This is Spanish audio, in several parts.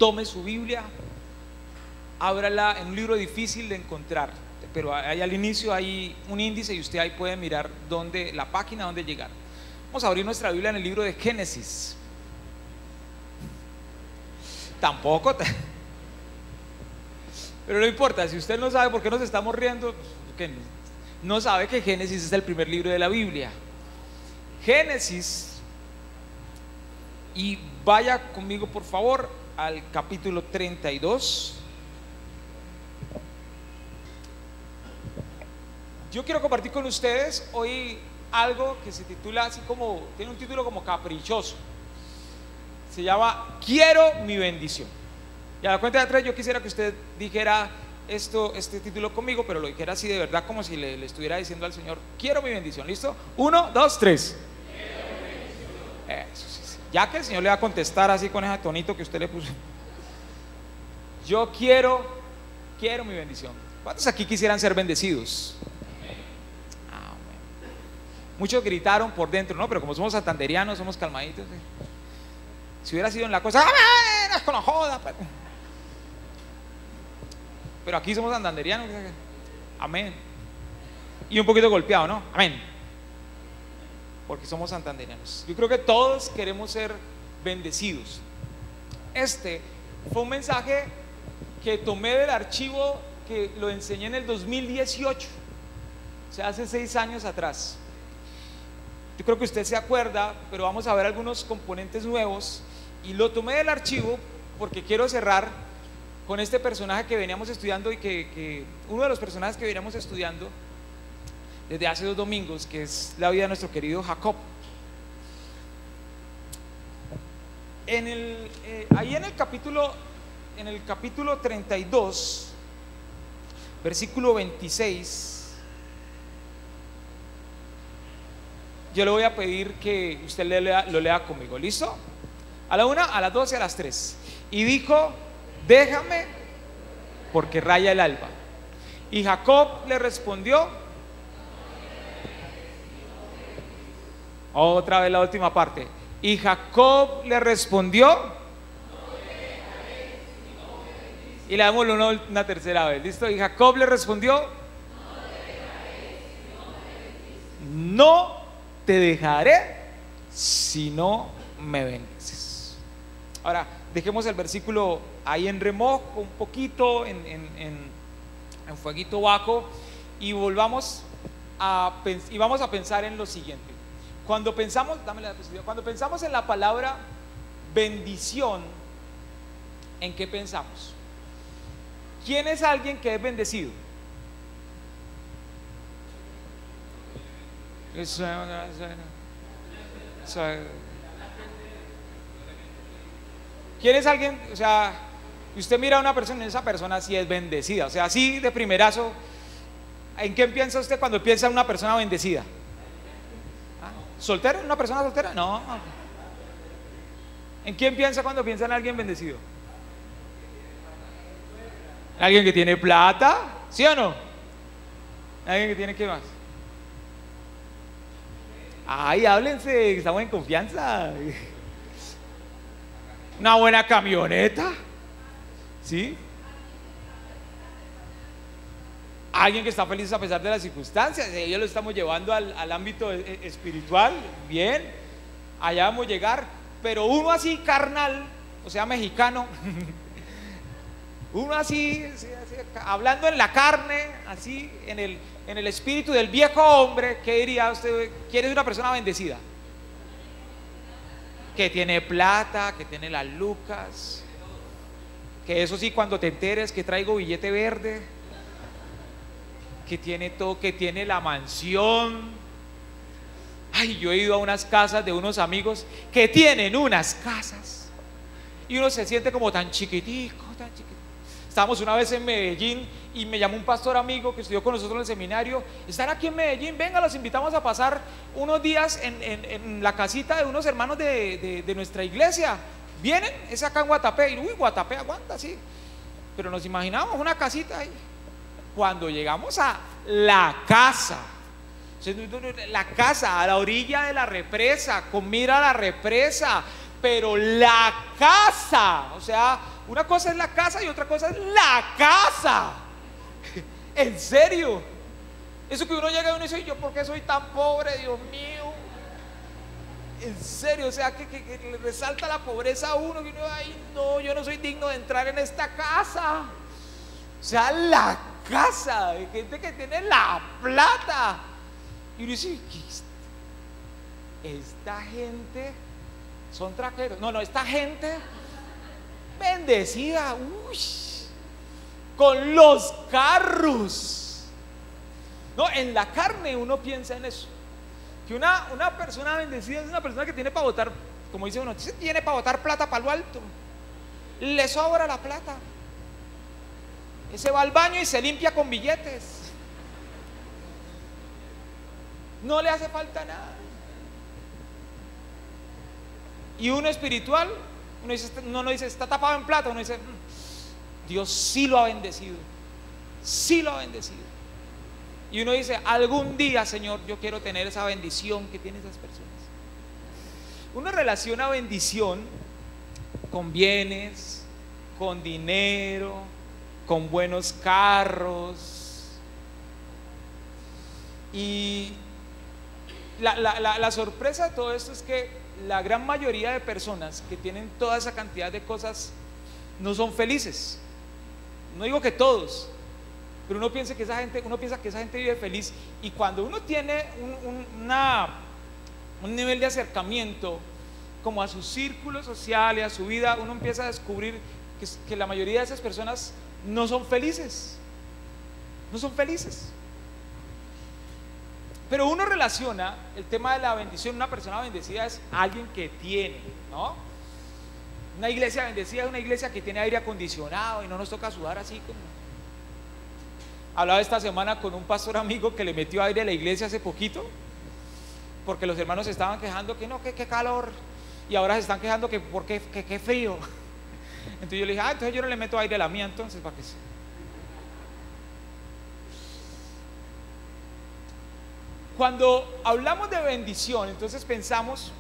tome su Biblia, ábrala en un libro difícil de encontrar, pero ahí al inicio hay un índice y usted ahí puede mirar la página donde llegar. Vamos a abrir nuestra Biblia en el libro de Génesis. Tampoco, pero no importa, si usted no sabe por qué nos estamos riendo, porque no sabe que Génesis es el primer libro de la Biblia. Génesis, y vaya conmigo por favor al capítulo 32. Yo quiero compartir con ustedes hoy algo que se titula así como, tiene un título como caprichoso. Se llama Quiero mi bendición. Y a la cuenta de tres yo quisiera que usted dijera este título conmigo, pero lo dijera así de verdad, como si le estuviera diciendo al Señor: quiero mi bendición. ¿Listo? 1, 2, 3. Eso sí, sí. Ya que el Señor le va a contestar así con ese tonito que usted le puso. Yo quiero mi bendición. ¿Cuántos aquí quisieran ser bendecidos? Muchos gritaron por dentro, ¿no? Pero como somos santanderianos, somos calmaditos. Si hubiera sido en la cosa, ¡amén! ¡Es con la joda! Pero aquí somos santanderianos, amén. Y un poquito golpeado, ¿no? Amén. Porque somos santanderianos. Yo creo que todos queremos ser bendecidos. Este fue un mensaje que tomé del archivo, que lo enseñé en el 2018, o sea, hace 6 años atrás. Yo creo que usted se acuerda, pero vamos a ver algunos componentes nuevos. Y lo tomé del archivo porque quiero cerrar con este personaje que veníamos estudiando, y que uno de los personajes que veníamos estudiando desde hace 2 domingos, que es la vida de nuestro querido Jacob. Ahí en el capítulo 32, versículo 26, yo le voy a pedir que usted lo lea conmigo. ¿Listo? A la 1, a las 2 y a las 3. Y dijo: déjame, porque raya el alba. Y Jacob le respondió, otra vez la última parte. Y Jacob le respondió, y le damos una tercera vez. ¿Listo? Y Jacob le respondió, no te dejaré si no me bendices. Ahora dejemos el versículo ahí en remojo, un poquito en fueguito bajo, y vamos a pensar en lo siguiente. Cuando pensamos en la palabra bendición, ¿en qué pensamos? ¿Quién es alguien que es bendecido? ¿Quién es alguien? O sea, usted mira a una persona y esa persona sí es bendecida. O sea, así de primerazo, ¿en qué piensa usted cuando piensa en una persona bendecida? ¿Soltero? ¿Una persona soltera? No. ¿En quién piensa cuando piensa en alguien bendecido? ¿Alguien que tiene plata? ¿Sí o no? ¿Alguien que tiene qué más? Ay, háblense, estamos en confianza. Una buena camioneta, ¿sí? Alguien que está feliz a pesar de las circunstancias. Ellos lo estamos llevando al ámbito espiritual. Bien, allá vamos a llegar. Pero uno así carnal, o sea, mexicano, uno así, hablando en la carne, así en el espíritu del viejo hombre, ¿qué diría usted? ¿Quién es una persona bendecida? Que tiene plata, que tiene las lucas, que eso sí, cuando te enteres que traigo billete verde, que tiene todo, que tiene la mansión. Ay, yo he ido a unas casas de unos amigos que tienen unas casas y uno se siente como tan chiquitico, tan chiquitico. Estábamos una vez en Medellín y me llamó un pastor amigo que estudió con nosotros en el seminario. Están aquí en Medellín, venga, los invitamos a pasar unos días en la casita de unos hermanos de nuestra iglesia. ¿Vienen? Es acá en Guatapé. Y uy, Guatapé aguanta, sí. Pero nos imaginamos una casita ahí. Cuando llegamos a la casa a la orilla de la represa, con mira a la represa, pero la casa, o sea, una cosa es la casa y otra cosa es la casa. En serio, eso que uno llega y uno dice, yo por qué soy tan pobre, Dios mío. En serio, o sea, que le resalta la pobreza a uno, que uno, ay no, yo no soy digno de entrar en esta casa. O sea, la casa de gente que tiene la plata. Y uno dice, esta gente son traqueros. No, esta gente bendecida, uy, con los carros. No, en la carne uno piensa en eso. Que una persona bendecida es una persona que tiene para botar, como dice uno, tiene para botar plata para lo alto. Le sobra la plata. Ese va al baño y se limpia con billetes. No le hace falta nada. Y uno espiritual, uno no dice, está tapado en plata, uno dice, Dios sí lo ha bendecido. Sí lo ha bendecido. Y uno dice, algún día, Señor, yo quiero tener esa bendición que tienen esas personas. Uno relaciona bendición con bienes, con dinero, con buenos carros. Y la sorpresa de todo esto es que la gran mayoría de personas que tienen toda esa cantidad de cosas no son felices. No digo que todos, pero uno piensa que esa gente vive feliz. Y cuando uno tiene un nivel de acercamiento como a su círculo social y a su vida, uno empieza a descubrir que la mayoría de esas personas no son felices. No son felices. Pero uno relaciona el tema de la bendición. Una persona bendecida es alguien que tiene, ¿no? Una iglesia bendecida es una iglesia que tiene aire acondicionado y no nos toca sudar así como. Hablaba esta semana con un pastor amigo que le metió aire a la iglesia hace poquito, porque los hermanos se estaban quejando que no, que qué calor, y ahora se están quejando que porque qué frío. Entonces yo le dije, entonces yo no le meto aire a la mía, entonces para que. Cuando hablamos de bendición, entonces pensamos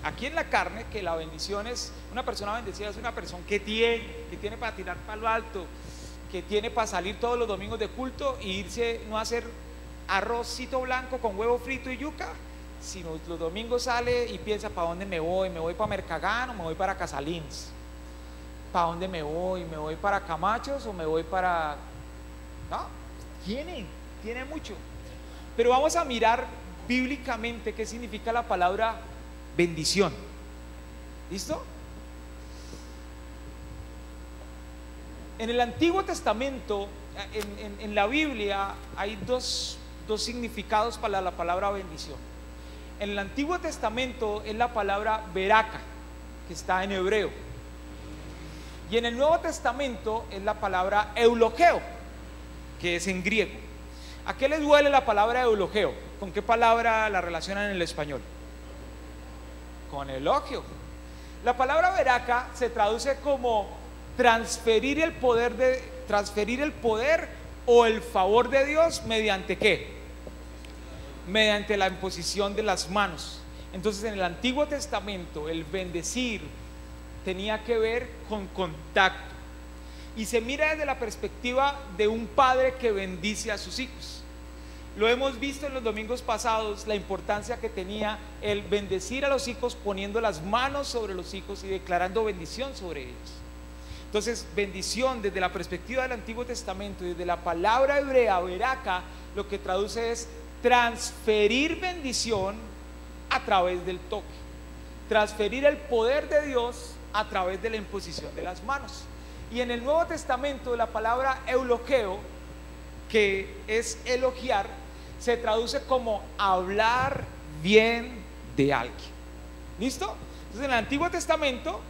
aquí en la carne que la bendición es, una persona bendecida es una persona que tiene para tirar para lo alto, que tiene para salir todos los domingos de culto e irse, no a hacer arrocito blanco con huevo frito y yuca, sino los domingos sale y piensa, ¿para dónde me voy? ¿Me voy para Mercagán o me voy para Casalins? ¿Para dónde me voy? ¿Me voy para Camachos o me voy para...? No, tiene mucho. Pero vamos a mirar bíblicamente qué significa la palabra bendición. ¿Listo? En el Antiguo Testamento, en la Biblia, hay dos significados para la palabra bendición. En el Antiguo Testamento es la palabra beraka, que está en hebreo. Y en el Nuevo Testamento es la palabra eulogeo, que es en griego. ¿A qué les duele la palabra eulogeo? ¿Con qué palabra la relacionan en el español? Con elogio. La palabra beraka se traduce como transferir el poder o el favor de Dios mediante ¿qué? Mediante la imposición de las manos. Entonces en el Antiguo Testamento el bendecir tenía que ver con contacto. Y se mira desde la perspectiva de un padre que bendice a sus hijos. Lo hemos visto en los domingos pasados, la importancia que tenía el bendecir a los hijos poniendo las manos sobre los hijos y declarando bendición sobre ellos. Entonces, bendición desde la perspectiva del Antiguo Testamento, desde la palabra hebrea, beraka, lo que traduce es transferir bendición a través del toque, transferir el poder de Dios a través de la imposición de las manos. Y en el Nuevo Testamento la palabra eulogeo, que es elogiar, se traduce como hablar bien de alguien. ¿Listo? Entonces en el Antiguo Testamento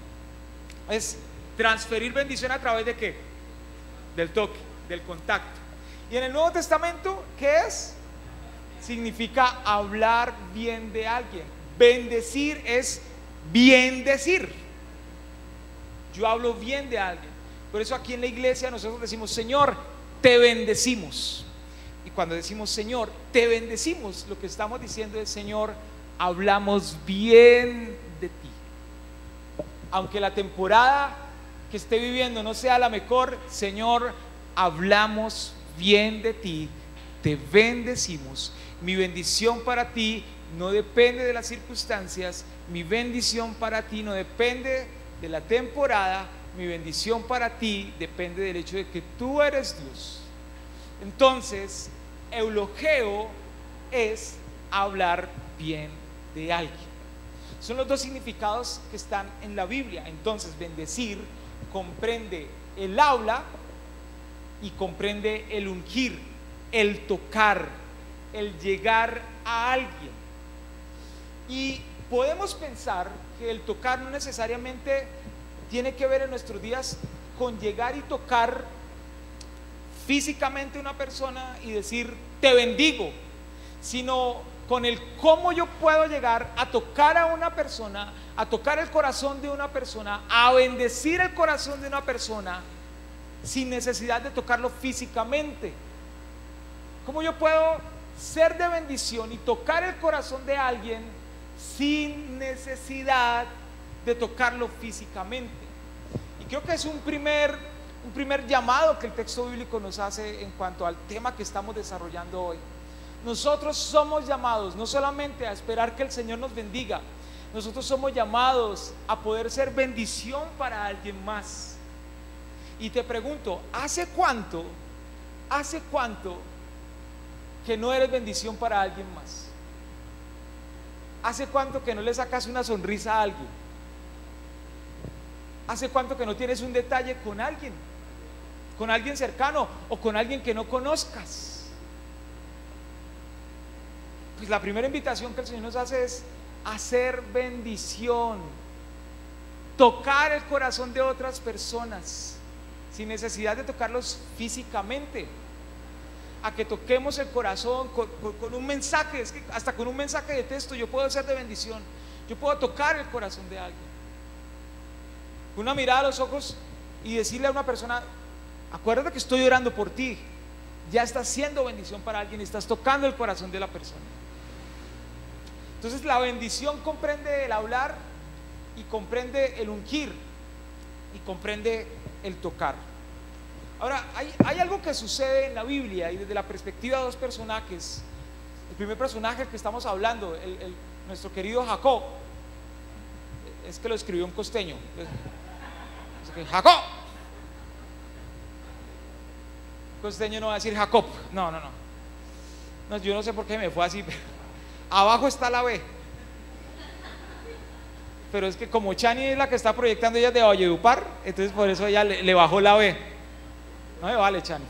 es transferir bendición a través de ¿qué? Del toque, del contacto. Y en el Nuevo Testamento, ¿qué es? Significa hablar bien de alguien. Bendecir es bien decir. Yo hablo bien de alguien. Por eso aquí en la iglesia nosotros decimos, Señor, te bendecimos. Y cuando decimos, Señor, te bendecimos, lo que estamos diciendo es, Señor, hablamos bien de ti. aunque la temporada que esté viviendo no sea la mejor, Señor, hablamos bien de ti, te bendecimos. Mi bendición para ti no depende de las circunstancias, mi bendición para ti no depende de la temporada, mi bendición para ti depende del hecho de que tú eres Dios. Entonces, eulogeo es hablar bien de alguien. Son los dos significados que están en la Biblia. Entonces, bendecir comprende el habla y comprende el ungir, el tocar, el llegar a alguien. Y podemos pensar que el tocar no necesariamente tiene que ver en nuestros días con llegar y tocar físicamente a una persona y decir te bendigo, sino con el cómo yo puedo llegar a tocar a una persona, a tocar el corazón de una persona, a bendecir el corazón de una persona sin necesidad de tocarlo físicamente. ¿Cómo yo puedo ser de bendición y tocar el corazón de alguien sin necesidad de tocarlo físicamente? Y creo que es un primer llamado que el texto bíblico nos hace en cuanto al tema que estamos desarrollando hoy. Nosotros somos llamados no solamente a esperar que el Señor nos bendiga, nosotros somos llamados a poder ser bendición para alguien más. Y te pregunto, ¿hace cuánto que no eres bendición para alguien más? ¿Hace cuánto que no le sacas una sonrisa a alguien? ¿Hace cuánto que no tienes un detalle con alguien cercano o con alguien que no conozcas? Pues la primera invitación que el Señor nos hace es hacer bendición, tocar el corazón de otras personas sin necesidad de tocarlos físicamente, a que toquemos el corazón con un mensaje. Es que hasta con un mensaje de texto yo puedo ser de bendición, yo puedo tocar el corazón de alguien, una mirada a los ojos y decirle a una persona, acuérdate que estoy orando por ti. Ya estás siendo bendición para alguien, estás tocando el corazón de la persona. Entonces la bendición comprende el hablar y comprende el ungir y comprende el tocar. Ahora, hay algo que sucede en la Biblia y desde la perspectiva de dos personajes. El primer personaje que estamos hablando, nuestro querido Jacob, es que lo escribió un costeño. Jacob. Costeño no va a decir Jacob. No, yo no sé por qué me fue así. Abajo está la B. Pero es que como Chani es la que está proyectando, ella es de Valledupar, entonces por eso ella le bajó la B. No me vale, Chani.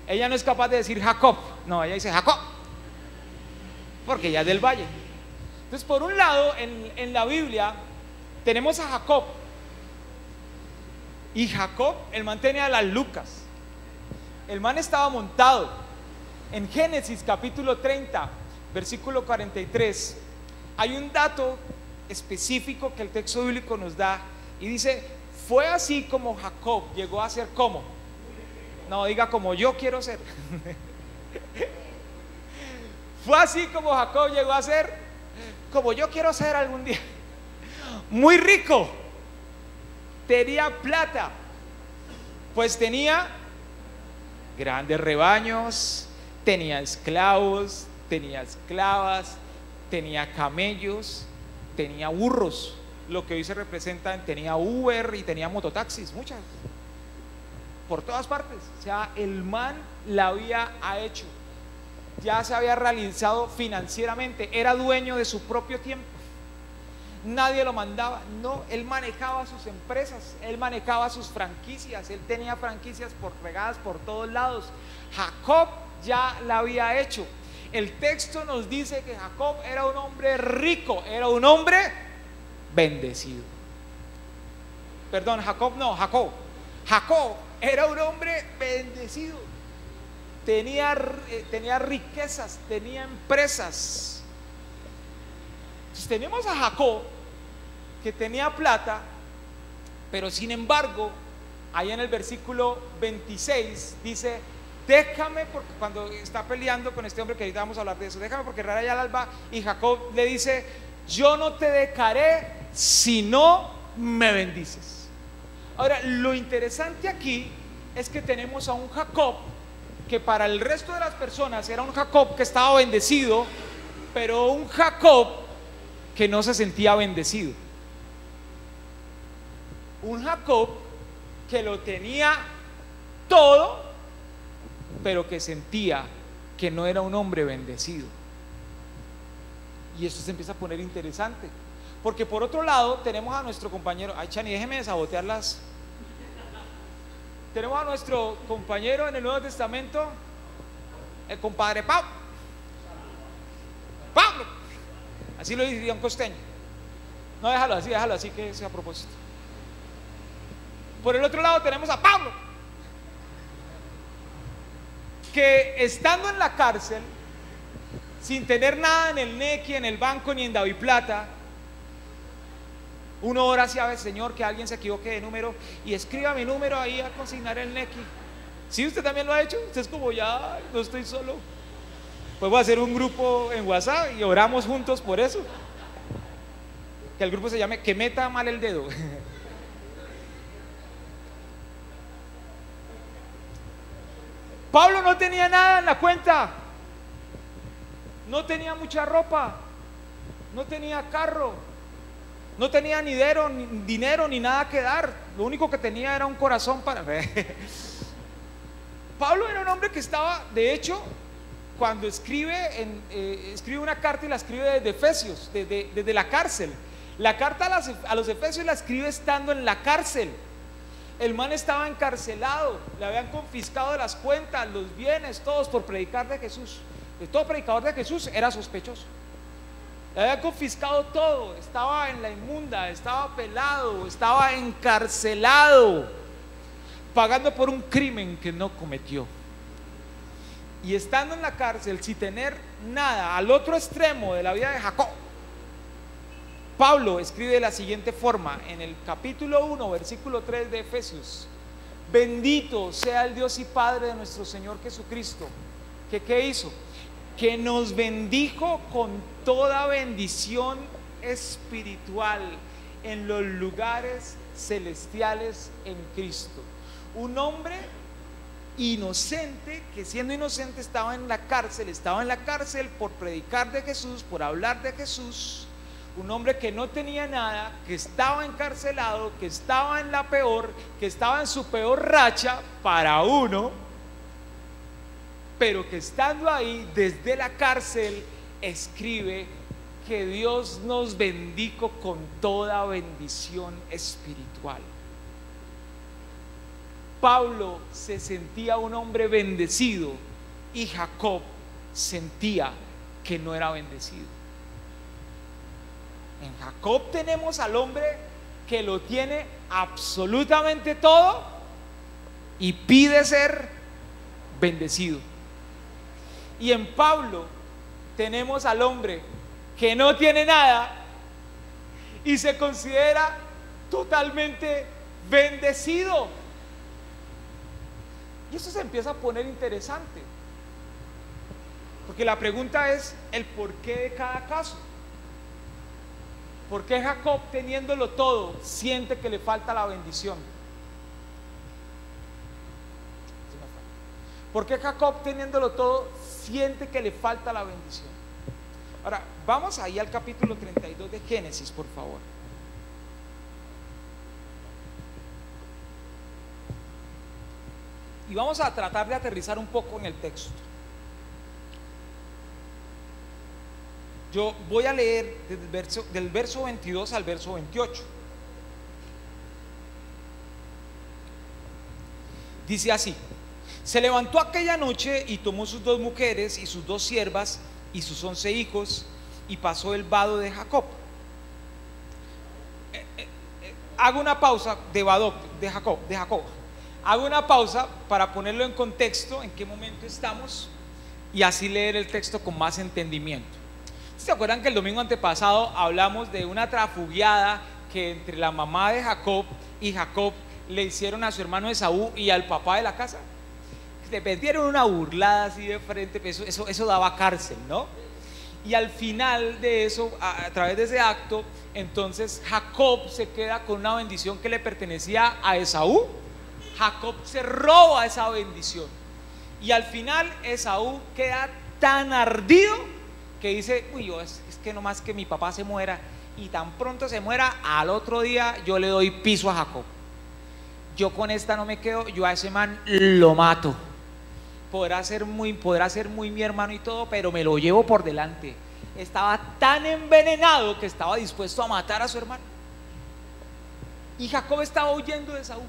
Ella no es capaz de decir Jacob. No, ella dice Jacob, porque ella es del valle. Entonces, por un lado, en la Biblia tenemos a Jacob. Y Jacob, el man tenía las lucas. El man estaba montado. En Génesis capítulo 30, versículo 43, hay un dato específico que el texto bíblico nos da y dice: fue así como Jacob llegó a ser como. No, diga como yo quiero ser. Fue así como Jacob llegó a ser como yo quiero ser algún día. Muy rico. Tenía plata, pues tenía grandes rebaños, tenía esclavos, tenía esclavas, tenía camellos, tenía burros, lo que hoy se representan, tenía Uber y tenía mototaxis, muchas, por todas partes. O sea, el man la había hecho, ya se había realizado financieramente, era dueño de su propio tiempo. Nadie lo mandaba, no, él manejaba sus empresas, él manejaba sus franquicias, él tenía franquicias regadas por todos lados. Jacob ya la había hecho. El texto nos dice que Jacob era un hombre rico, era un hombre bendecido. Perdón, Jacob no, Jacob. Jacob era un hombre bendecido. Tenía riquezas, tenía empresas. Entonces tenemos a Jacob que tenía plata, pero sin embargo, ahí en el versículo 26 dice: déjame, porque cuando está peleando con este hombre, que ahorita vamos a hablar de eso, déjame porque rara ya al alba, y Jacob le dice: yo no te dejaré si no me bendices. Ahora, lo interesante aquí es que tenemos a un Jacob que para el resto de las personas era un Jacob que estaba bendecido, pero un Jacob que no se sentía bendecido. Un Jacob que lo tenía todo, pero que sentía que no era un hombre bendecido. Y esto se empieza a poner interesante, porque por otro lado tenemos a nuestro compañero, ay Chani, déjeme desabotearlas. Tenemos a nuestro compañero en el Nuevo Testamento, el compadre Pablo. Pablo, así lo diría un costeño. No, déjalo así que sea a propósito. Por el otro lado tenemos a Pablo, que estando en la cárcel, sin tener nada en el Nequi, en el banco ni en Daviplata, uno ora hacia el Señor que alguien se equivoque de número y escriba mi número ahí a consignar el Nequi. ¿Sí usted también lo ha hecho? Usted es como, ya no estoy solo. Pues voy a hacer un grupo en WhatsApp y oramos juntos por eso. Que el grupo se llame Que meta mal el dedo. Pablo no tenía nada en la cuenta, no tenía mucha ropa, no tenía carro, no tenía ni dinero ni nada que dar. Lo único que tenía era un corazón para Pablo era un hombre que estaba, de hecho, cuando escribe una carta y la escribe desde Efesios, desde la cárcel. La carta a los Efesios la escribe estando en la cárcel. El man estaba encarcelado, le habían confiscado las cuentas, los bienes, todos por predicar de Jesús. De todo predicador de Jesús era sospechoso. Le habían confiscado todo, estaba en la inmunda, estaba pelado, estaba encarcelado, pagando por un crimen que no cometió. Y estando en la cárcel sin tener nada, al otro extremo de la vida de Jacob, Pablo escribe de la siguiente forma en el capítulo 1, versículo 3 de Efesios: bendito sea el Dios y Padre de nuestro Señor Jesucristo, que ¿qué hizo? Que nos bendijo con toda bendición espiritual en los lugares celestiales en Cristo. Un hombre inocente, que siendo inocente estaba en la cárcel por predicar de Jesús, por hablar de Jesús. Un hombre que no tenía nada, que estaba encarcelado, que estaba en la peor, que estaba en su peor racha para uno, pero que estando ahí desde la cárcel escribe que Dios nos bendijo con toda bendición espiritual. Pablo se sentía un hombre bendecido y Jacob sentía que no era bendecido. En Jacob tenemos al hombre que lo tiene absolutamente todo y pide ser bendecido. Y en Pablo tenemos al hombre que no tiene nada y se considera totalmente bendecido. Y eso se empieza a poner interesante, porque la pregunta es el porqué de cada caso. ¿Por qué Jacob, teniéndolo todo, siente que le falta la bendición? ¿Por qué Jacob, teniéndolo todo, siente que le falta la bendición? Ahora, vamos ahí al capítulo 32 de Génesis, por favor. Y vamos a tratar de aterrizar un poco en el texto. Yo voy a leer del verso 22 al verso 28. Dice así: se levantó aquella noche y tomó sus 2 mujeres y sus 2 siervas y sus 11 hijos y pasó el vado de Jacob. Hago una pausa de Jacob. Hago una pausa para ponerlo en contexto, en qué momento estamos, y así leer el texto con más entendimiento. ¿Se acuerdan que el domingo antepasado hablamos de una trafugiada que entre la mamá de Jacob y Jacob le hicieron a su hermano Esaú y al papá de la casa? Le metieron una burlada así de frente, eso daba cárcel, ¿no? Y al final de eso, a través de ese acto, entonces Jacob se queda con una bendición que le pertenecía a Esaú. Jacob se roba esa bendición. Y al final Esaú queda tan ardido que dice, uy, es que nomás que mi papá se muera, y tan pronto se muera, al otro día yo le doy piso a Jacob. Yo con esta no me quedo, yo a ese man lo mato. Podrá ser muy mi hermano y todo, pero me lo llevo por delante. Estaba tan envenenado que estaba dispuesto a matar a su hermano. Y Jacob estaba huyendo de Esaú.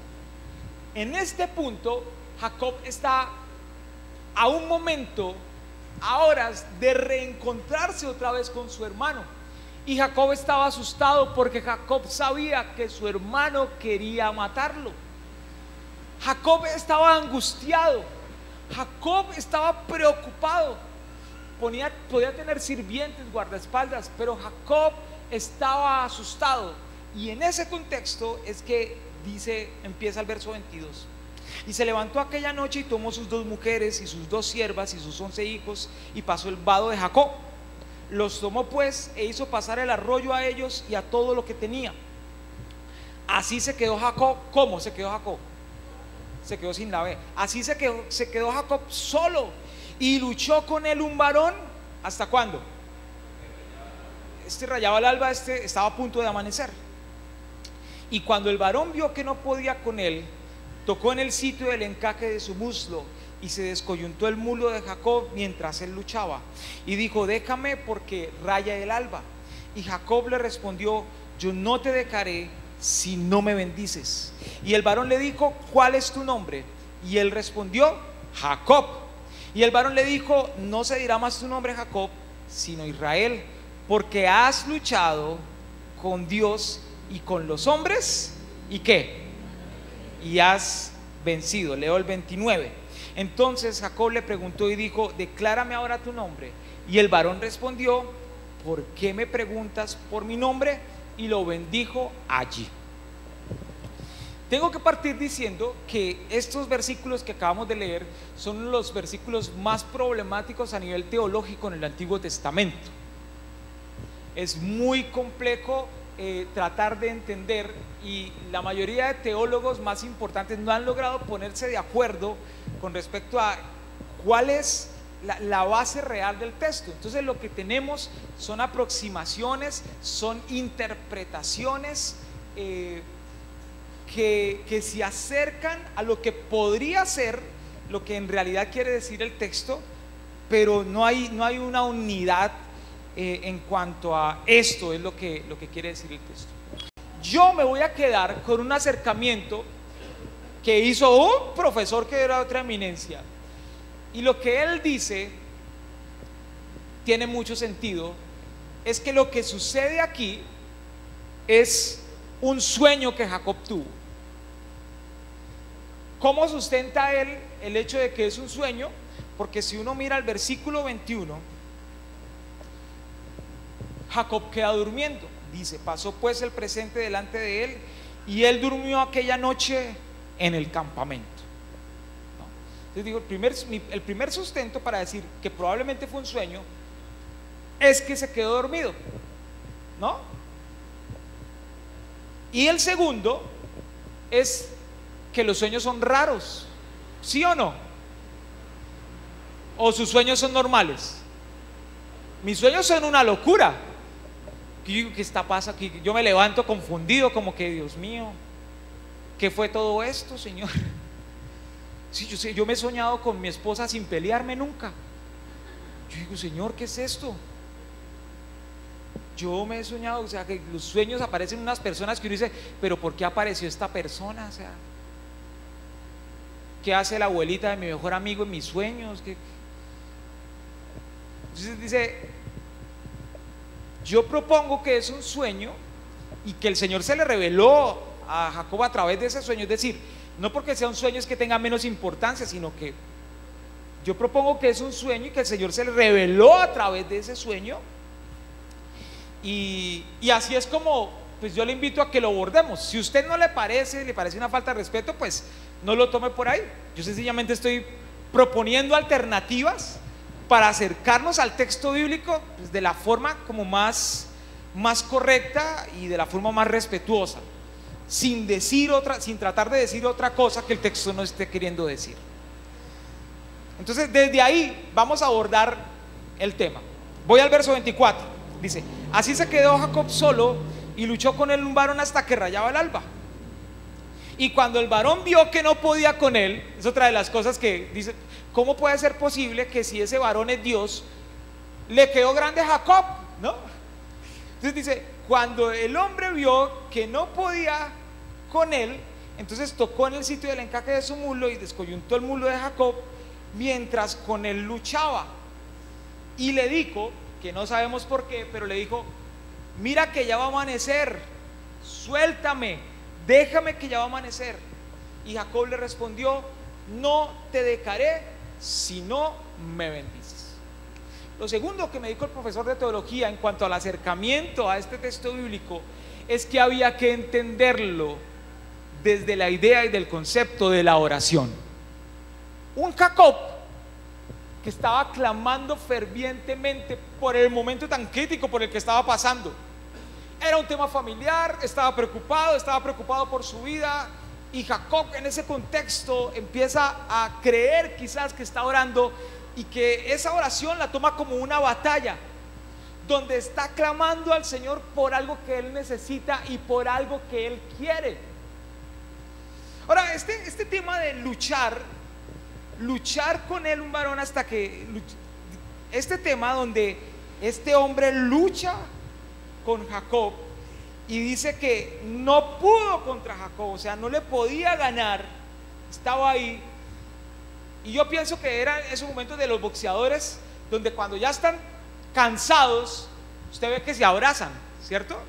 En este punto, Jacob está a un momento, a horas de reencontrarse otra vez con su hermano. Y Jacob estaba asustado porque Jacob sabía que su hermano quería matarlo. Jacob estaba angustiado. Jacob estaba preocupado. Podía tener sirvientes, guardaespaldas, pero Jacob estaba asustado. Y en ese contexto es que empieza el verso 22. Y se levantó aquella noche y tomó sus 2 mujeres y sus 2 siervas y sus 11 hijos y pasó el vado de Jacob. Los tomó pues e hizo pasar el arroyo a ellos y a todo lo que tenía. Así se quedó Jacob. ¿Cómo se quedó Jacob? Se quedó sin la B. Así se quedó Jacob solo. Y luchó con él un varón. ¿Hasta cuándo? Rayaba el alba, estaba a punto de amanecer. Y cuando el varón vio que no podía con él, tocó en el sitio del encaje de su muslo y se descoyuntó el muslo de Jacob mientras él luchaba. Y dijo, déjame porque raya el alba. Y Jacob le respondió, yo no te dejaré si no me bendices. Y el varón le dijo, ¿cuál es tu nombre? Y él respondió, Jacob. Y el varón le dijo, no se dirá más tu nombre Jacob, sino Israel, porque has luchado con Dios y con los hombres. ¿Y qué? Y has vencido. Leo el 29. Entonces Jacob le preguntó y dijo, declárame ahora tu nombre. Y el varón respondió, ¿por qué me preguntas por mi nombre? Y lo bendijo allí. Tengo que partir diciendo que estos versículos que acabamos de leer son los versículos más problemáticos a nivel teológico en el Antiguo Testamento. Es muy complejo tratar de entender, y la mayoría de teólogos más importantes no han logrado ponerse de acuerdo con respecto a cuál es la base real del texto. Entonces lo que tenemos son aproximaciones, son interpretaciones que se acercan a lo que podría ser lo que en realidad quiere decir el texto, pero no hay una unidad en cuanto a esto es lo que quiere decir el texto. Yo me voy a quedar con un acercamiento que hizo un profesor que era otra eminencia, y lo que él dice tiene mucho sentido. Es que lo que sucede aquí es un sueño que Jacob tuvo. ¿Cómo sustenta él el hecho de que es un sueño? Porque si uno mira el versículo 21, Jacob queda durmiendo. Dice, pasó pues el presente delante de él y él durmió aquella noche en el campamento. Entonces digo, el primer sustento para decir que probablemente fue un sueño es que se quedó dormido, ¿no? Y el segundo es que los sueños son raros, ¿sí o no? ¿O sus sueños son normales? Mis sueños son una locura. ¿Qué está pasando aquí? Yo me levanto confundido, como que Dios mío, ¿qué fue todo esto, Señor? Sí, yo me he soñado con mi esposa sin pelearme nunca. Yo digo, Señor, ¿qué es esto? Yo me he soñado, o sea, que los sueños aparecen unas personas que uno dice, pero ¿por qué apareció esta persona? O sea, ¿qué hace la abuelita de mi mejor amigo en mis sueños? Entonces dice, yo propongo que es un sueño y que el Señor se le reveló a Jacob a través de ese sueño. Es decir, no porque sea un sueño es que tenga menos importancia, sino que yo propongo que es un sueño y que el Señor se le reveló a través de ese sueño. Y así es como, pues yo le invito a que lo abordemos. Si a usted no le parece una falta de respeto, pues no lo tome por ahí. Yo sencillamente estoy proponiendo alternativas para acercarnos al texto bíblico pues, de la forma como más correcta y de la forma más respetuosa, sin tratar de decir otra cosa que el texto no esté queriendo decir. Entonces desde ahí vamos a abordar el tema. Voy al verso 24, dice: así se quedó Jacob solo y luchó con él un varón hasta que rayaba el alba. Y cuando el varón vio que no podía con él, es otra de las cosas que dice: ¿cómo puede ser posible que si ese varón es Dios, le quedó grande Jacob? ¿No? Entonces dice: cuando el hombre vio que no podía con él, entonces tocó en el sitio del encaje de su muslo y descoyuntó el muslo de Jacob mientras con él luchaba. Y le dijo, que no sabemos por qué, pero le dijo: mira que ya va a amanecer, suéltame, déjame que ya va a amanecer. Y Jacob le respondió: no te dejaré si no me bendices. Lo segundo que me dijo el profesor de teología en cuanto al acercamiento a este texto bíblico es que había que entenderlo desde la idea y del concepto de la oración. Un Jacob que estaba clamando fervientemente por el momento tan crítico por el que estaba pasando. Era un tema familiar, estaba preocupado por su vida, y Jacob en ese contexto empieza a creer quizás que está orando, y que esa oración la toma como una batalla, donde está clamando al Señor por algo que él necesita y por algo que él quiere. Ahora, este tema de luchar con él un varón hasta que, este tema donde este hombre lucha con Jacob y dice que no pudo contra Jacob, o sea, no le podía ganar, estaba ahí. Y yo pienso que eran esos momentos de los boxeadores donde cuando ya están cansados, usted ve que se abrazan, ¿cierto?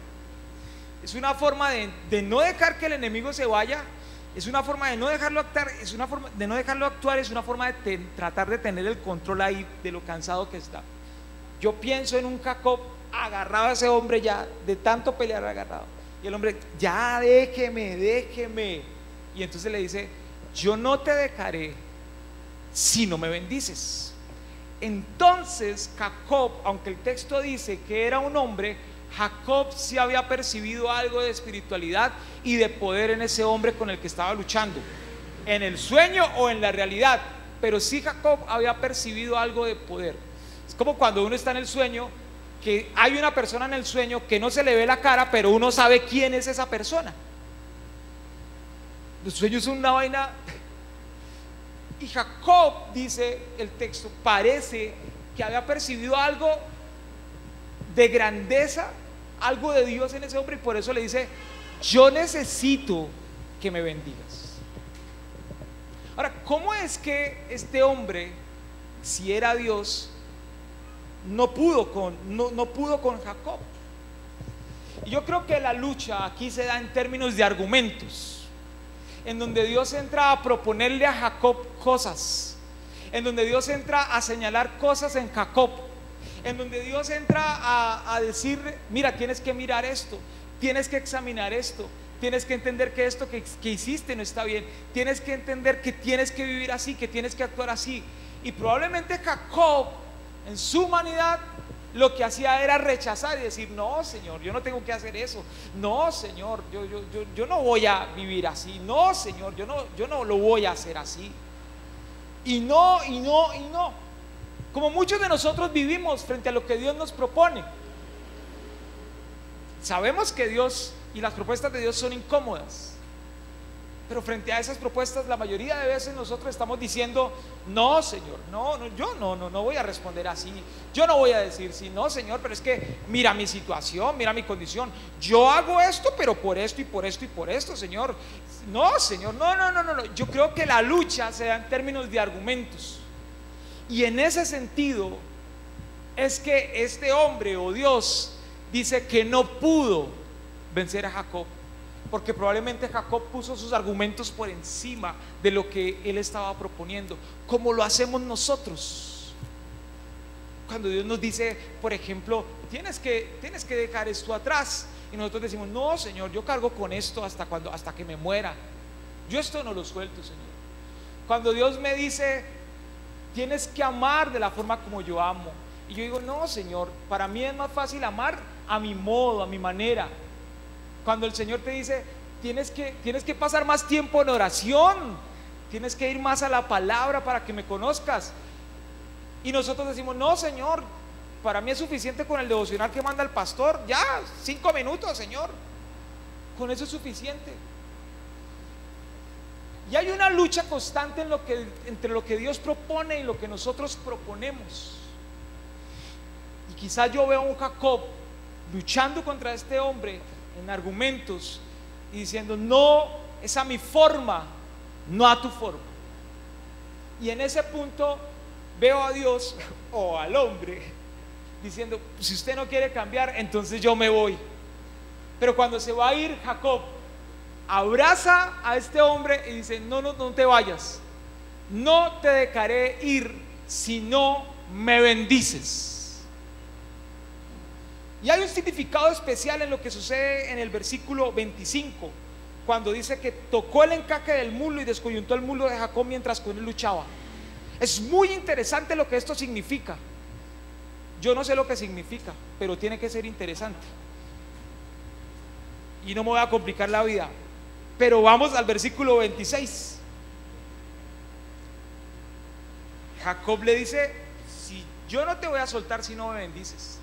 Es una forma de no dejar que el enemigo se vaya, es una forma de no dejarlo actuar, es una forma de tratar de tener el control ahí de lo cansado que está. Yo pienso en un Jacob agarrado a ese hombre ya, de tanto pelear agarrado, y el hombre: ya déjeme. Y entonces le dice: yo no te dejaré si no me bendices. Entonces Jacob, aunque el texto dice que era un hombre, Jacob sí había percibido algo de espiritualidad y de poder en ese hombre con el que estaba luchando, en el sueño o en la realidad, pero sí Jacob había percibido algo de poder. Es como cuando uno está en el sueño, que hay una persona en el sueño que no se le ve la cara, pero uno sabe quién es esa persona. Los sueños son una vaina. Y Jacob, dice el texto, parece que había percibido algo de grandeza, algo de Dios en ese hombre, y por eso le dice: yo necesito que me bendigas. Ahora, ¿cómo es que este hombre, si era Dios, no pudo con Jacob? Y yo creo que la lucha aquí se da en términos de argumentos, en donde Dios entra a proponerle a Jacob cosas, en donde Dios entra a señalar cosas en Jacob, en donde Dios entra a decir: mira, tienes que mirar esto, tienes que examinar esto, tienes que entender que esto que hiciste no está bien, tienes que entender que tienes que vivir así, que tienes que actuar así. Y probablemente Jacob, en su humanidad, lo que hacía era rechazar y decir: no, Señor, yo no tengo que hacer eso, no, Señor, yo no voy a vivir así, no, Señor, yo no lo voy a hacer así. Y no, como muchos de nosotros vivimos frente a lo que Dios nos propone. Sabemos que Dios y las propuestas de Dios son incómodas, pero frente a esas propuestas la mayoría de veces nosotros estamos diciendo: no, Señor, yo no voy a responder así, yo no voy a decir sí, no, Señor, pero es que mira mi situación, mira mi condición, yo hago esto, pero por esto y por esto y por esto, Señor. No, Señor, no. Yo creo que la lucha se da en términos de argumentos, y en ese sentido es que este hombre o Dios dice que no pudo vencer a Jacob, porque probablemente Jacob puso sus argumentos por encima de lo que él estaba proponiendo, como lo hacemos nosotros. Cuando Dios nos dice, por ejemplo, tienes que dejar esto atrás, y nosotros decimos: no, Señor, yo cargo con esto hasta que me muera, yo esto no lo suelto, Señor. Cuando Dios me dice: tienes que amar de la forma como yo amo. Y yo digo, no, Señor, para mí es más fácil amar a mi modo, a mi manera. Cuando el Señor te dice, tienes que pasar más tiempo en oración, tienes que ir más a la palabra para que me conozcas. Y nosotros decimos, no, Señor, para mí es suficiente con el devocional que manda el pastor, ya, 5 minutos, Señor, con eso es suficiente. Y hay una lucha constante entre lo que Dios propone y lo que nosotros proponemos. Y quizás yo veo a un Jacob luchando contra este hombre en argumentos y diciendo, no, es a mi forma, no a tu forma. Y en ese punto veo a Dios o al hombre diciendo, si usted no quiere cambiar, entonces yo me voy. Pero cuando se va a ir, Jacob abraza a este hombre y dice, no te vayas, no te dejaré ir si no me bendices. Y hay un significado especial en lo que sucede en el versículo 25, cuando dice que tocó el encaje del muslo y descoyuntó el muslo de Jacob mientras con él luchaba. Es muy interesante lo que esto significa. Yo no sé lo que significa, pero tiene que ser interesante. Y no me voy a complicar la vida. Pero vamos al versículo 26. Jacob le dice, si yo no te voy a soltar si no me bendices.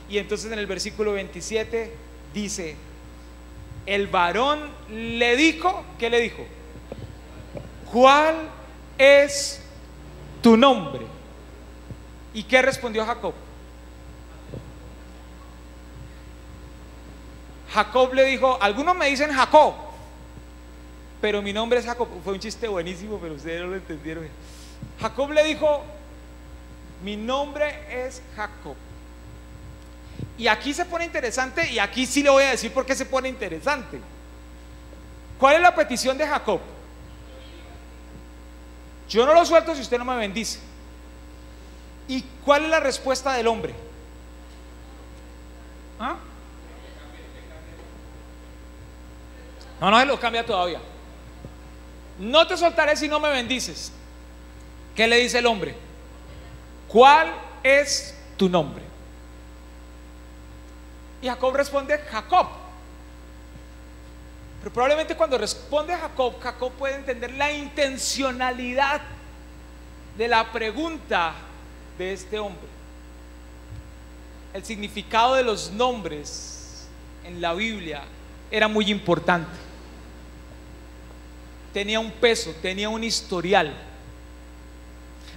Y entonces en el versículo 27 dice, el varón le dijo, ¿qué le dijo? ¿Cuál es tu nombre? ¿Y qué respondió Jacob? Jacob le dijo, algunos me dicen Jacob, pero mi nombre es Jacob. Fue un chiste buenísimo, pero ustedes no lo entendieron. Jacob le dijo, mi nombre es Jacob. Y aquí se pone interesante, y aquí sí le voy a decir por qué se pone interesante. ¿Cuál es la petición de Jacob? Yo no lo suelto si usted no me bendice. ¿Y cuál es la respuesta del hombre? ¿Ah? No se lo cambia todavía. No te soltaré si no me bendices. ¿Qué le dice el hombre? ¿Cuál es tu nombre? Y Jacob responde, Jacob. Pero probablemente cuando responde a Jacob, Jacob puede entender la intencionalidad de la pregunta de este hombre. El significado de los nombres en la Biblia era muy importante. Tenía un peso, tenía un historial.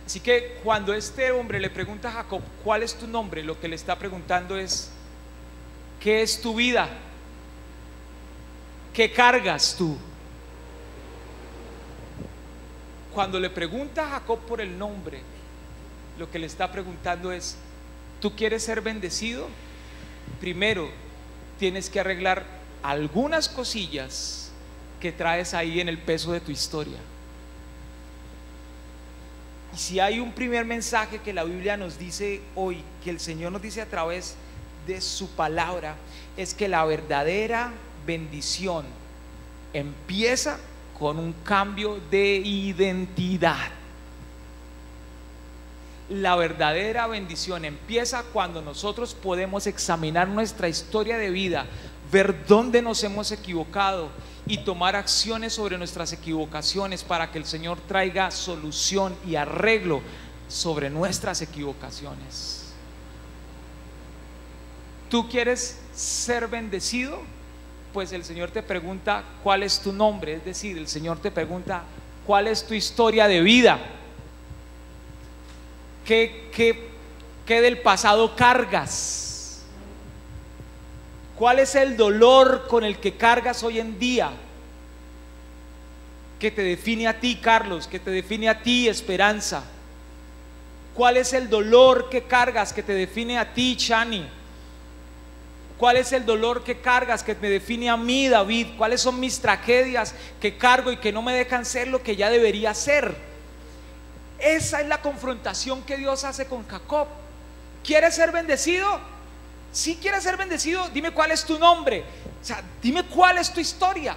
Así que cuando este hombre le pregunta a Jacob, ¿cuál es tu nombre?, lo que le está preguntando es, ¿qué es tu vida? ¿Qué cargas tú? Cuando le pregunta a Jacob por el nombre, lo que le está preguntando es, ¿tú quieres ser bendecido? Primero tienes que arreglar algunas cosillas que traes ahí en el peso de tu historia. Y si hay un primer mensaje que la Biblia nos dice hoy, que el Señor nos dice a través de su palabra, es que la verdadera bendición empieza con un cambio de identidad. La verdadera bendición empieza cuando nosotros podemos examinar nuestra historia de vida, ver dónde nos hemos equivocado y tomar acciones sobre nuestras equivocaciones para que el Señor traiga solución y arreglo sobre nuestras equivocaciones. ¿Tú quieres ser bendecido? Pues el Señor te pregunta, ¿cuál es tu nombre? Es decir, el Señor te pregunta, ¿cuál es tu historia de vida? ¿Qué del pasado cargas? ¿Cuál es el dolor con el que cargas hoy en día? Que te define a ti, Carlos, que te define a ti, Esperanza. ¿Cuál es el dolor que cargas que te define a ti, Chani? ¿Cuál es el dolor que cargas que me define a mí, David? ¿Cuáles son mis tragedias que cargo y que no me dejan ser lo que ya debería ser? Esa es la confrontación que Dios hace con Jacob. ¿Quieres ser bendecido? Si quieres ser bendecido, dime cuál es tu nombre. O sea, dime cuál es tu historia.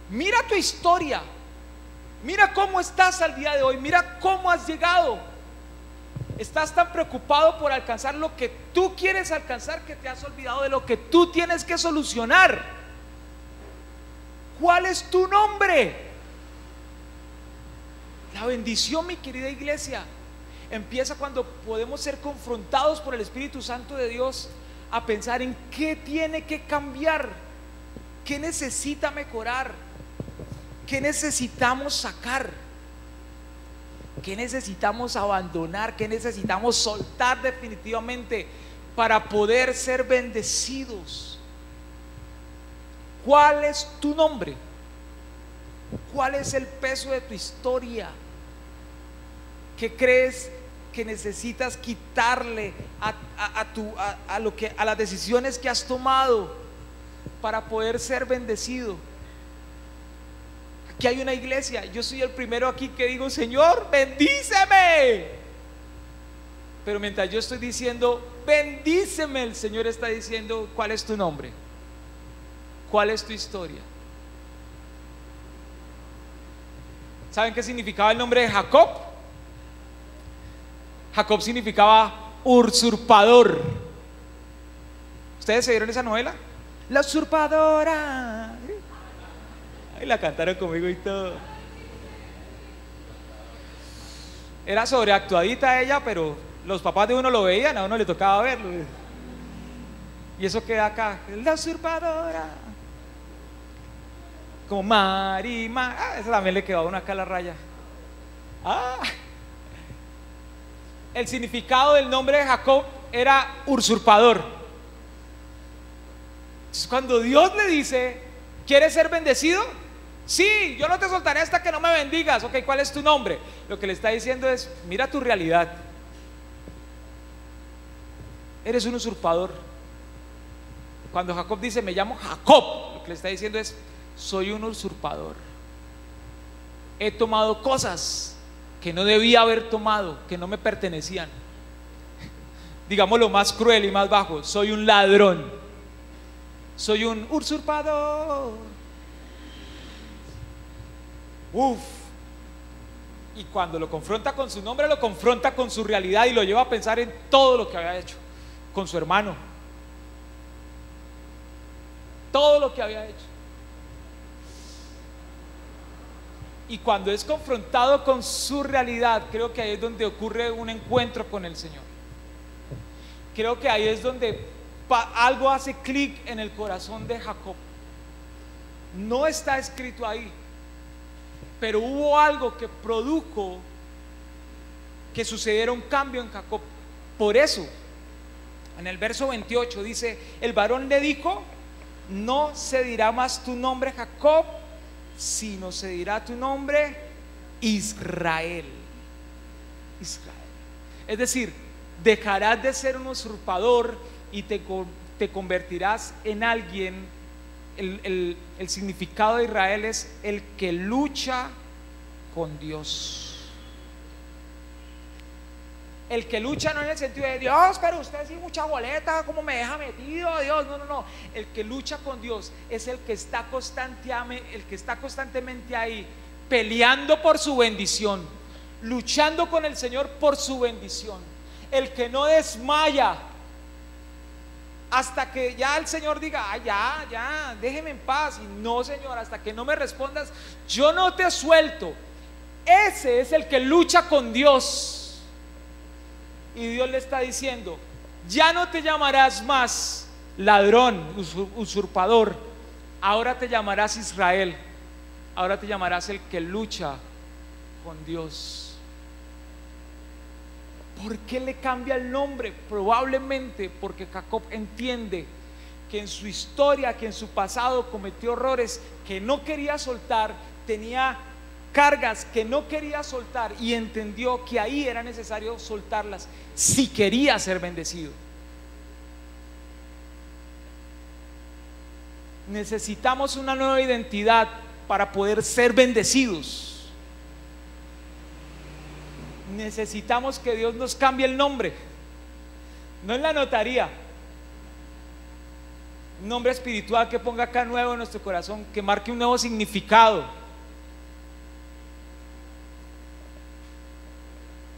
Mira tu historia. Mira cómo estás al día de hoy, mira cómo has llegado. Estás tan preocupado por alcanzar lo que tú quieres alcanzar que te has olvidado de lo que tú tienes que solucionar. ¿Cuál es tu nombre? La bendición, mi querida iglesia, empieza cuando podemos ser confrontados por el Espíritu Santo de Dios a pensar en qué tiene que cambiar, qué necesita mejorar, qué necesitamos sacar, qué necesitamos abandonar, qué necesitamos soltar definitivamente para poder ser bendecidos. ¿Cuál es tu nombre? ¿Cuál es el peso de tu historia? ¿Qué crees que necesitas quitarle a las decisiones que has tomado para poder ser bendecido? Aquí hay una iglesia, yo soy el primero aquí que digo: Señor, bendíceme. Pero mientras yo estoy diciendo bendíceme, el Señor está diciendo: ¿cuál es tu nombre? ¿Cuál es tu historia? ¿Saben qué significaba el nombre de Jacob? Jacob significaba usurpador. ¿Ustedes se vieron esa novela? La usurpadora. Ay, la cantaron conmigo y todo. Era sobreactuadita ella, pero los papás de uno lo veían, a uno le tocaba verlo. Y eso queda acá: la usurpadora. Como Marima. Esa también le quedó a uno acá a la raya. El significado del nombre de Jacob era usurpador. Entonces, cuando Dios le dice: ¿quieres ser bendecido? Sí, yo no te soltaré hasta que no me bendigas. Ok, ¿cuál es tu nombre? Lo que le está diciendo es: mira tu realidad. Eres un usurpador. Cuando Jacob dice: me llamo Jacob, lo que le está diciendo es: soy un usurpador. He tomado cosas que no debía haber tomado, que no me pertenecían. Digamos lo más cruel y más bajo: soy un ladrón, soy un usurpador. Y cuando lo confronta con su nombre, lo confronta con su realidad y lo lleva a pensar en todo lo que había hecho con su hermano, todo lo que había hecho. Y cuando es confrontado con su realidad, creo que ahí es donde ocurre un encuentro con el Señor. Creo que ahí es donde algo hace clic en el corazón de Jacob. No está escrito ahí, pero hubo algo que produjo que sucediera un cambio en Jacob. Por eso, en el verso 28 dice: el varón le dijo: no se dirá más tu nombre Jacob, sino se dirá tu nombre Israel. Israel. Es decir, dejarás de ser un usurpador y te convertirás en alguien. El significado de Israel es el que lucha con Dios. El que lucha no en el sentido de: Dios, pero usted sí mucha boleta, ¿cómo me deja metido? Dios, no. El que lucha con Dios es el que está constantemente ahí, peleando por su bendición, luchando con el Señor por su bendición. El que no desmaya hasta que ya el Señor diga: ya, déjeme en paz. Y no, Señor, hasta que no me respondas, yo no te suelto. Ese es el que lucha con Dios. Y Dios le está diciendo: ya no te llamarás más ladrón, usurpador. Ahora te llamarás Israel. Ahora te llamarás el que lucha con Dios. ¿Por qué le cambia el nombre? Probablemente porque Jacob entiende que en su historia, que en su pasado cometió errores que no quería soltar, tenía cargas que no quería soltar, y entendió que ahí era necesario soltarlas si quería ser bendecido. Necesitamos una nueva identidad para poder ser bendecidos. Necesitamos que Dios nos cambie el nombre, no en la notaría, un nombre espiritual que ponga acá nuevo en nuestro corazón, que marque un nuevo significado.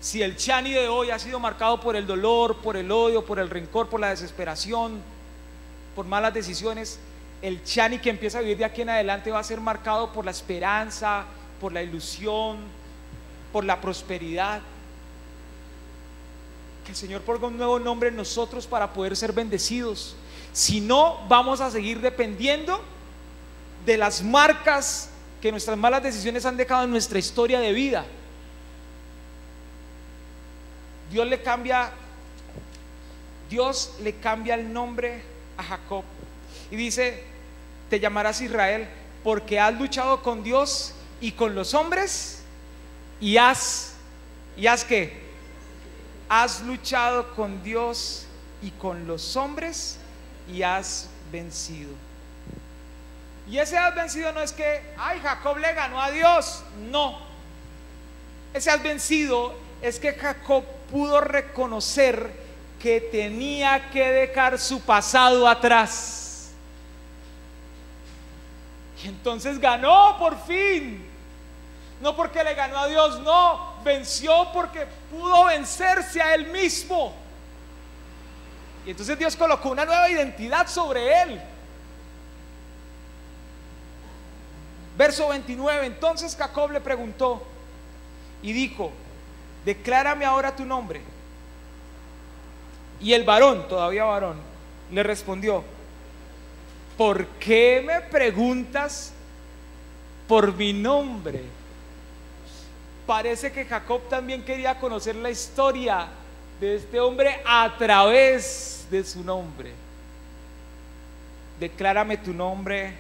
Si el Chani de hoy ha sido marcado por el dolor, por el odio, por el rencor, por la desesperación, por malas decisiones, el Chani que empieza a vivir de aquí en adelante va a ser marcado por la esperanza, por la ilusión, por la prosperidad. Que el Señor ponga un nuevo nombre en nosotros para poder ser bendecidos. Si no, vamos a seguir dependiendo de las marcas que nuestras malas decisiones han dejado en nuestra historia de vida. Dios le cambia el nombre a Jacob y dice: te llamarás Israel, porque has luchado con Dios y con los hombres y has ¿qué? Has luchado con Dios y con los hombres y has vencido. Y ese has vencido no es que, ay, Jacob le ganó a Dios, no. Ese has vencido es que Jacob pudo reconocer que tenía que dejar su pasado atrás. Y entonces ganó por fin. No porque le ganó a Dios, no, venció porque pudo vencerse a él mismo. Y entonces Dios colocó una nueva identidad sobre él. Verso 29, entonces Jacob le preguntó y dijo: declárame ahora tu nombre. Y el varón, todavía varón, le respondió: ¿por qué me preguntas por mi nombre? Parece que Jacob también quería conocer la historia de este hombre a través de su nombre. Declárame tu nombre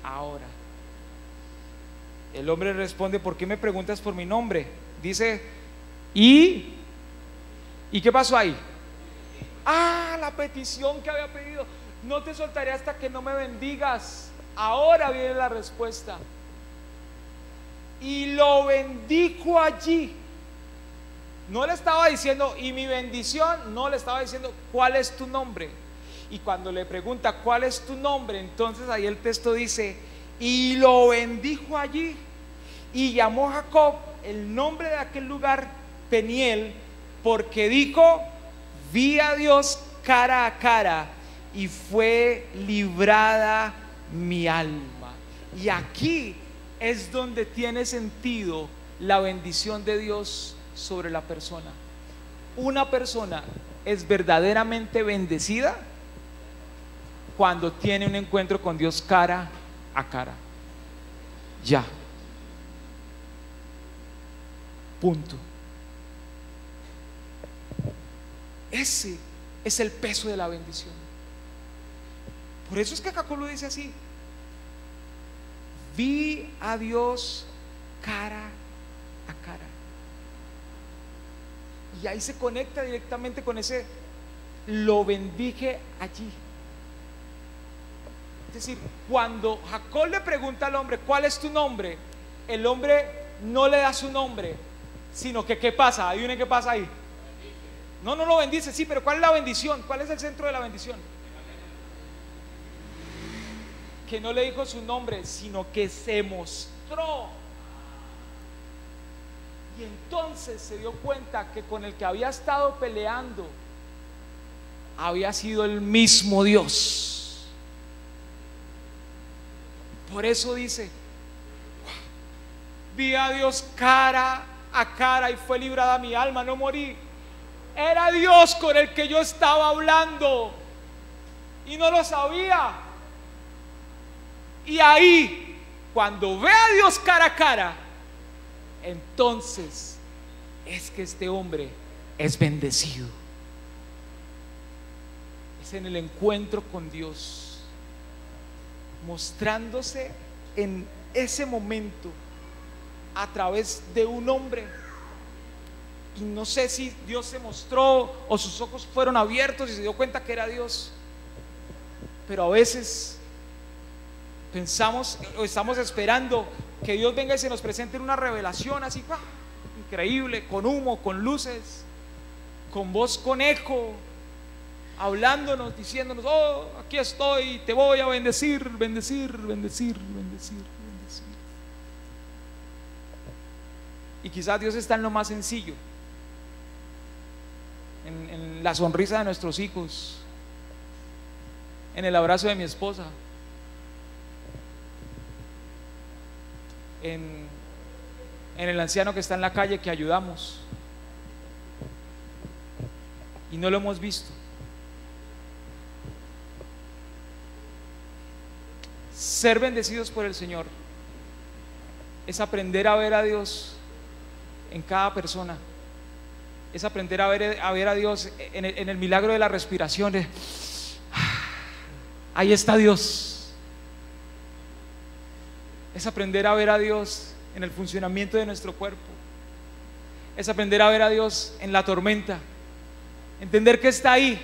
ahora. El hombre responde: ¿por qué me preguntas por mi nombre? Dice: ¿y qué pasó ahí? La petición que había pedido: no te soltaré hasta que no me bendigas. Ahora viene la respuesta. Y lo bendijo allí. No le estaba diciendo: y mi bendición. No, le estaba diciendo: ¿cuál es tu nombre? Y cuando le pregunta: ¿cuál es tu nombre? Entonces ahí el texto dice: y lo bendijo allí. Y llamó Jacob el nombre de aquel lugar Peniel, porque dijo: vi a Dios cara a cara y fue librada mi alma. Y aquí es donde tiene sentido la bendición de Dios sobre la persona. Una persona es verdaderamente bendecida cuando tiene un encuentro con Dios cara a cara. Ya. Punto. Ese es el peso de la bendición. Por eso es que Jacob lo dice así: vi a Dios cara a cara. Y ahí se conecta directamente con ese: lo bendije allí. Es decir, cuando Jacob le pregunta al hombre: ¿cuál es tu nombre?, el hombre no le da su nombre, sino que ¿qué pasa? Adivinen qué pasa ahí. No lo bendice, sí, pero ¿cuál es la bendición? ¿Cuál es el centro de la bendición? Que no le dijo su nombre, sino que se mostró. Y entonces se dio cuenta que con el que había estado peleando había sido el mismo Dios. Por eso dice: vi a Dios cara a cara y fue librada mi alma, no morí. Era Dios con el que yo estaba hablando y no lo sabía. Y ahí, cuando ve a Dios cara a cara, entonces es que este hombre es bendecido. Es en el encuentro con Dios, mostrándose en ese momento a través de un hombre. Y no sé si Dios se mostró o sus ojos fueron abiertos y se dio cuenta que era Dios, pero a veces pensamos o estamos esperando que Dios venga y se nos presente en una revelación así, increíble, con humo, con luces, con voz, con eco, hablándonos, diciéndonos: oh, aquí estoy, te voy a bendecir, bendecir, bendecir, bendecir, bendecir. Y quizás Dios está en lo más sencillo, la sonrisa de nuestros hijos, en el abrazo de mi esposa, en el anciano que está en la calle que ayudamos y no lo hemos visto. Ser bendecidos por el Señor es aprender a ver a Dios en cada persona, es aprender a ver a Dios en el milagro de la respiración. Ahí está Dios. Es aprender a ver a Dios en el funcionamiento de nuestro cuerpo, es aprender a ver a Dios en la tormenta, entender que está ahí.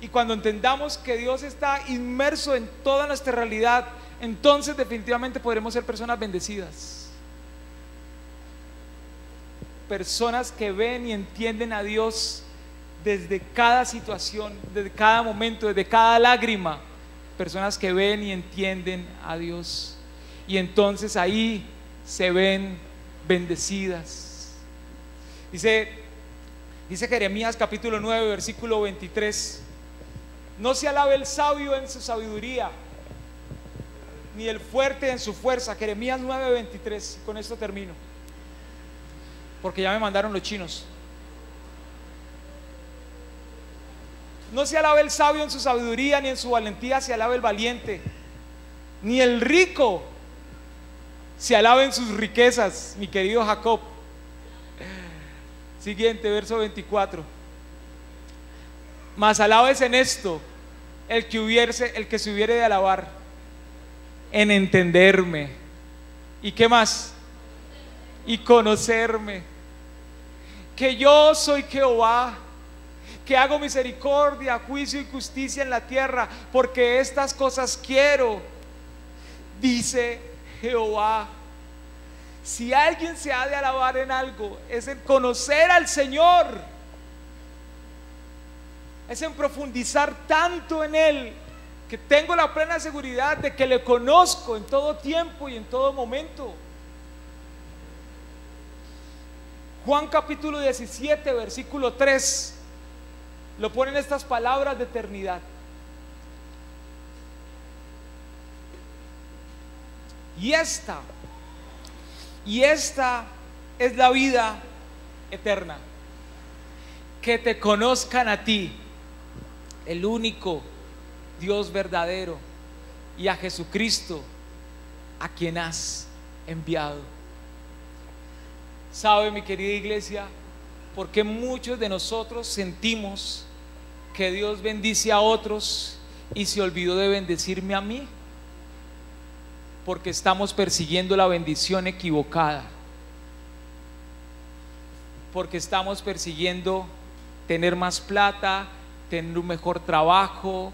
Y cuando entendamos que Dios está inmerso en toda nuestra realidad, entonces definitivamente podremos ser personas bendecidas, personas que ven y entienden a Dios desde cada situación, desde cada momento, desde cada lágrima. Personas que ven y entienden a Dios, y entonces ahí se ven bendecidas. Dice Jeremías capítulo 9 versículo 23: no se alabe el sabio en su sabiduría, ni el fuerte en su fuerza. Jeremías 9:23. Con esto termino, porque ya me mandaron los chinos. No se alabe el sabio en su sabiduría, ni en su valentía se alabe el valiente, ni el rico se alabe en sus riquezas, mi querido Jacob. Siguiente, verso 24. Mas alabes en esto el que se hubiere de alabar, en entenderme. ¿Y qué más? Y conocerme, que yo soy Jehová, que hago misericordia, juicio y justicia en la tierra, porque estas cosas quiero, dice Jehová. Si alguien se ha de alabar en algo, es en conocer al Señor, es en profundizar tanto en Él, que tengo la plena seguridad de que le conozco en todo tiempo y en todo momento. Juan capítulo 17 versículo 3 lo ponen estas palabras de eternidad: y esta es la vida eterna, que te conozcan a ti, el único Dios verdadero, y a Jesucristo, a quien has enviado. ¿Sabe, mi querida iglesia, por qué muchos de nosotros sentimos que Dios bendice a otros y se olvidó de bendecirme a mí? Porque estamos persiguiendo la bendición equivocada, porque estamos persiguiendo tener más plata, tener un mejor trabajo,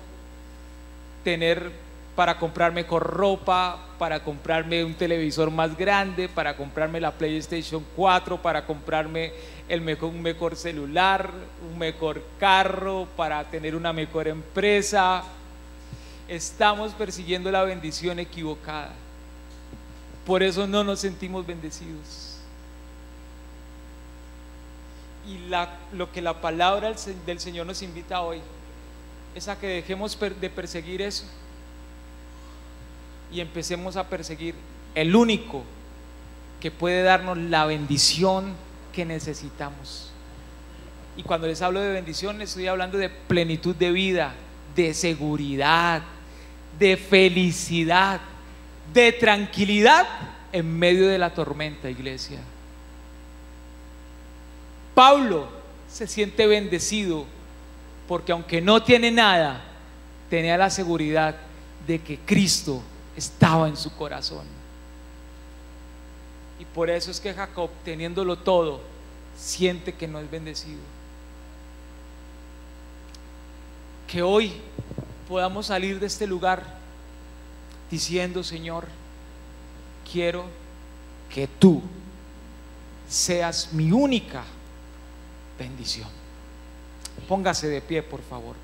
tener para comprar mejor ropa, para comprarme un televisor más grande, para comprarme la PlayStation 4, para comprarme un mejor celular, un mejor carro, para tener una mejor empresa. Estamos persiguiendo la bendición equivocada. Por eso no nos sentimos bendecidos. Y lo que la palabra del Señor nos invita hoy es a que dejemos de perseguir eso y empecemos a perseguir el único que puede darnos la bendición que necesitamos. Y cuando les hablo de bendición, estoy hablando de plenitud de vida, de seguridad, de felicidad, de tranquilidad en medio de la tormenta, iglesia. Pablo se siente bendecido porque aunque no tiene nada, tenía la seguridad de que Cristo estaba en su corazón. Y por eso es que Jacob, teniéndolo todo, siente que no es bendecido. Que hoy podamos salir de este lugar diciendo: Señor, quiero que tú seas mi única bendición. Póngase de pie, por favor.